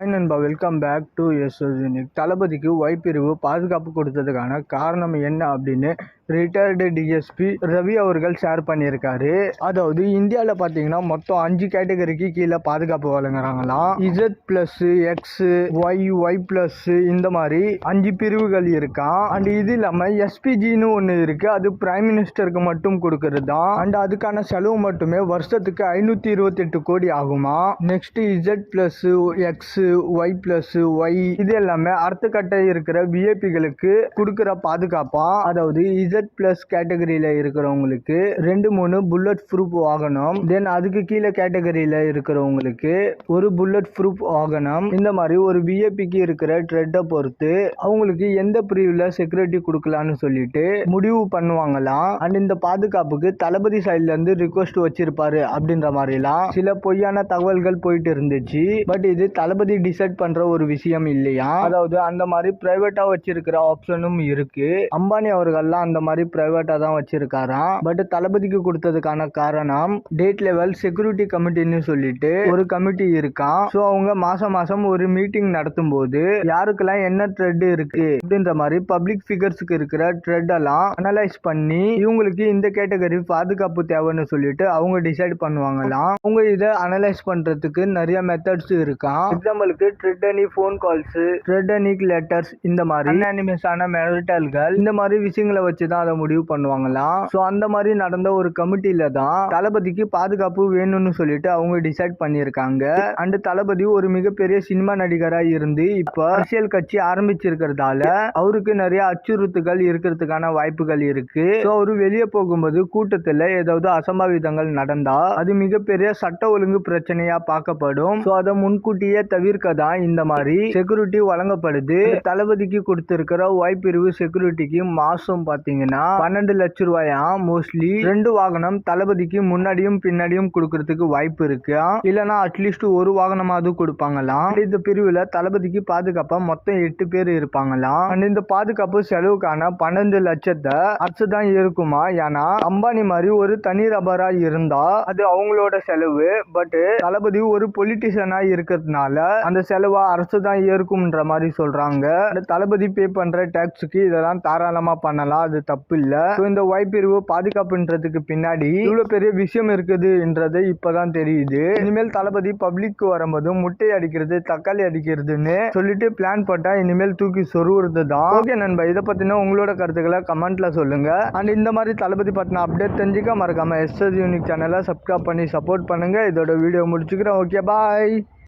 நண்பா, welcome back to unique. தளபதிக்கு Y பிரிவு பாதுகாப்பு கொடுத்ததுக்கான காரணம் என்ன அப்படின்னு ரிட்டையர்டு டிஎஸ்பி ரவி அவர்கள் ஷேர் பண்ணியிருக்காரு. அதாவது இந்தியாவில் பார்த்தீங்கன்னா மொத்தம் 5 கேட்டகரிக்கு கீழே பாதுகாப்பு வழங்குறாங்களாம். Z+, X, Y+, இந்த மாதிரி 5 பிரிவுகள் இருக்கான். அண்ட் இது இல்லாமல் எஸ்பிஜின்னு ஒன்று இருக்கு. அது பிரைம் மினிஸ்டருக்கு மட்டும் கொடுக்கறது தான். அண்ட் அதுக்கான செலவு மட்டுமே வருஷத்துக்கு 528 கோடி ஆகுமா. நெக்ஸ்ட் Z+, X, Y+, இது எல்லாமே அடுத்த கட்ட இருக்கிற விஐபிகளுக்கு கொடுக்கிற பாதுகாப்பா. அதாவது Z+ கேட்டகரியில இருக்கிறவங்களுக்கு 2-3 புல்லட் ப்ரூஃப் வாகனம், தென் அதுக்கு கீழே கேட்டகரியில இருக்கிறவங்களுக்கு ஒரு புல்லட் ப்ரூஃப் வாகனம். இந்த மாதிரி ஒரு விஐபிக்கு இருக்கிற ட்ரெட்டை பொறுத்து அவங்களுக்கு எந்த பிரிவுல செக்யூரிட்டி கொடுக்கலான்னு சொல்லிட்டு முடிவு பண்ணுவாங்களாம். அண்ட் இந்த பாதுகாப்புக்கு தளபதி சைட்ல இருந்து ரிக்வெஸ்ட் வச்சிருப்பாரு அப்படின்ற மாதிரிலாம் சில பொய்யான தகவல்கள் போயிட்டு இருந்துச்சு. பட் இது தளபதி டிசைட் பண்ற ஒரு விஷயம் இல்லையா. அதாவது அந்த மாதிரி பிரைவேட்டா வச்சிருக்கிற ஆப்ஷனும் இருக்கு. அம்பானி அவர்கள்லாம் அந்த மாதிரி பிரைவேட்டா தான் வச்சிருக்காராம். பட் தளபதிக்கு கொடுத்ததுக்கான காரணம் டேட் லெவல் செக்யூரிட்டி கமிட்டின்னு சொல்லிட்டு ஒரு கமிட்டி இருக்கான். சோ அவங்க மாசம் மாசம் ஒரு மீட்டிங் நடத்தும் போது யாருக்கெல்லாம் என்ன ட்ரெட் இருக்கு அப்படின்ற மாதிரி பப்ளிக் ஃபிகர்ஸ்க்கு இருக்கிற ட்ரெட் எல்லாம் அனலைஸ் பண்ணி இவங்களுக்கு இந்த கேட்டகரி பாதுகாப்பு தேவைன்னு சொல்லிட்டு அவங்க டிசைட் பண்ணுவாங்களாம். அவங்க இதை அனலைஸ் பண்றதுக்கு நிறைய மெத்தட்ஸ் இருக்கான். எக்ஸாம்பிளுக்கு ட்ரெட்டனி ஃபோன் கால்ஸ், ட்ரெட்டனி லெட்டர்ஸ், இந்த மாதிரி அன்அனிமஸான மிரட்டல்கள், இந்த மாதிரி விஷயங்களை வச்சுதான் அதை முடிவு பண்ணுவாங்களாம். சோ அந்த மாதிரி நடந்த ஒரு கமிட்டில தான் தளபதிக்கு பாதுகாப்பு வேணும்னு சொல்லிட்டு அவங்க டிசைட் பண்ணிருக்காங்க. அண்ட் தளபதி ஒரு மிகப்பெரிய சினிமா நடிகரா இருந்து இப்ப அரசியல் கட்சி ஆரம்பிச்சிருக்கிறதால அவருக்கு நிறைய அச்சுறுத்துகள் இருக்கிறதுக்கான வாய்ப்புகள் இருக்கு. சோ அவரு வெளியே போகும்போது கூட்டத்துல ஏதாவது அசம்பாவிதங்கள் நடந்தா அது மிகப்பெரிய சட்ட ஒழுங்கு பிரச்சனையா பார்க்கப்படும். சோ அதை முன்கூட்டியே தவிர்க்க தான் இந்த மாதிரி செக்யூரிட்டி வழங்கப்படுது. தளபதிக்கு கொடுத்திருக்கிற ஒய் பிரிவு செக்யூரிட்டிக்கு மாசம் பாத்தீங்கன்னா 12 லட்சம் ரூபாயா. மோஸ்ட்லி 2 வாகனம் தளபதிக்கு முன்னாடியும் பின்னாடியும் கொடுக்கறதுக்கு வாய்ப்பு இருக்கு. இல்லனா அட்லீஸ்ட் ஒரு வாகனமாவது கொடுப்பாங்களாம். இந்த பிரிவுல தளபதிக்கு பாதுகாப்பா மொத்தம் 8 பேர் இருப்பாங்களாம். அண்ட் இந்த பாதுகாப்பு செலவுக்கான 12 லட்சத்தை அரசு தான் இருக்குமா. ஏன்னா அம்பானி மாதிரி ஒரு தனி நபரா இருந்தா அது அவங்களோட செலவு. பட் தளபதி ஒரு பொலிட்டிஷியனா இருக்கிறதுனால அந்த செலவா அரசு தான் ஏற்கும்ன்ற மாதிரி சொல்றாங்க. தளபதி பே பண்ற டாக்ஸுக்கு இதெல்லாம் தாராளமா பண்ணலாம், அது தப்பு இல்ல. இந்த ஒய் பிரிவு பாதுகாப்புன்றதுக்கு பின்னாடி இவ்வளவு பெரிய விஷயம் இருக்குதுன்றது இப்பதான் தெரியுது. இனிமேல் தளபதி பப்ளிக் வரும்போது முட்டை அடிக்கிறது, தக்காளி அடிக்கிறதுன்னு சொல்லிட்டு பிளான் போட்டா இனிமேல் தூக்கி சொருவுறது தான். ஓகே நண்பா, இதை பத்தின உங்களோட கருத்துக்களை கமெண்ட்ல சொல்லுங்க. அண்ட் இந்த மாதிரி தளபதி பத்தின அப்டேட் தெரிஞ்சுக்க மறக்காம யூனிக் சேனலை சப்ஸ்கிரைப் பண்ணி சப்போர்ட் பண்ணுங்க. இதோட வீடியோ முடிச்சுக்கிறேன். ஓகே, பாய்.